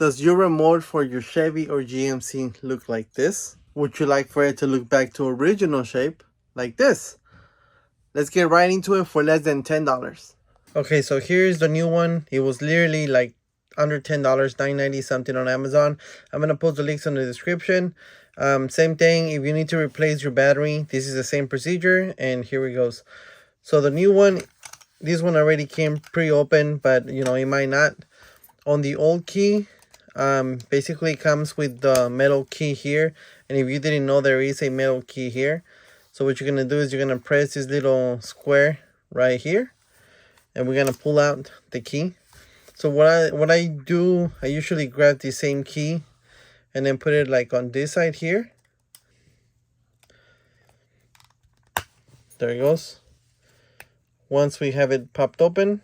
Does your remote for your Chevy or GMC look like this? Would you like for it to look back to original shape like this? Let's get right into it for less than $10. Okay, so here's the new one. It was literally like under $10, $9.90 something on Amazon. I'm gonna post the links in the description. Same thing, if you need to replace your battery, this is the same procedure, and here it goes. So the new one, this one already came pre-open, but you know, it might not. On the old key, basically comes with the metal key here, and if you didn't know, there is a metal key here. So what you're gonna do is you're gonna press this little square right here, and we're gonna pull out the key. So what I do, I usually grab the same key and then put it like on this side here. There it goes. Once we have it popped open.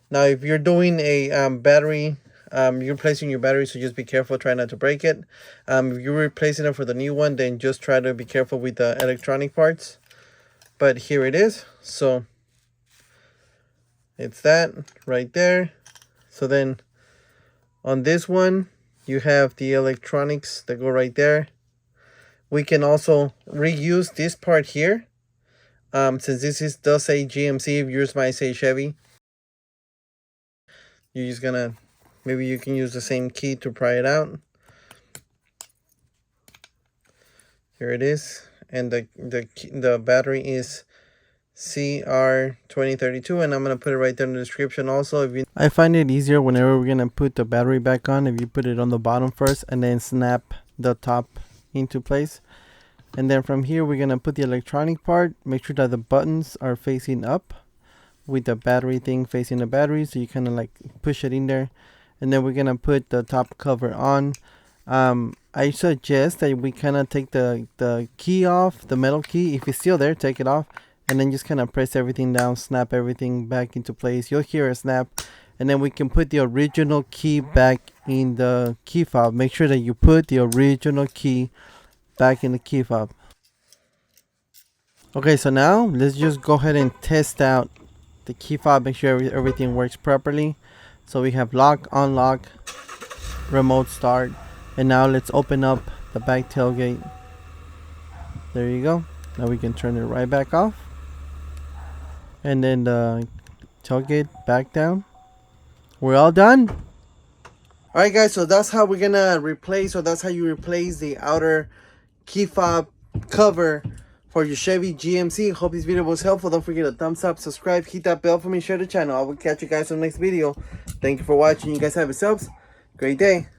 Now, if you're doing a battery, you're replacing your battery, so just be careful, try not to break it. If you're replacing it for the new one, then just try to be careful with the electronic parts. But here it is. So it's that right there. So then on this one, you have the electronics that go right there. We can also reuse this part here. Since this does say GMC, if yours might say Chevy. You're just gonna, maybe you can use the same key to pry it out. Here it is, and the battery is CR2032, and I'm gonna put it right there in the description also. I find it easier whenever we're gonna put the battery back on, if you put it on the bottom first and then snap the top into place. And then from here we're gonna put the electronic part. Make sure that the buttons are facing up with the battery thing facing the battery, so you kind of like push it in there, and then we're gonna put the top cover on. I suggest that we kind of take the key off, the metal key. If it's still there, take it off, and then just kind of press everything down, snap everything back into place. You'll hear a snap, and then we can put the original key back in the key fob. Make sure that you put the original key back in the key fob. Okay, so now let's just go ahead and test out the key fob, make sure everything works properly. So we have lock, unlock, remote start, and now let's open up the back tailgate. There you go. Now we can turn it right back off, and then the tailgate back down. We're all done. Alright guys, so that's how we're gonna replace, or that's how you replace the outer key fob cover for your Chevy GMC. Hope this video was helpful. Don't forget to thumbs up, subscribe, hit that bell for me, share the channel. I will catch you guys on the next video. Thank you for watching. You guys have yourselves a great day.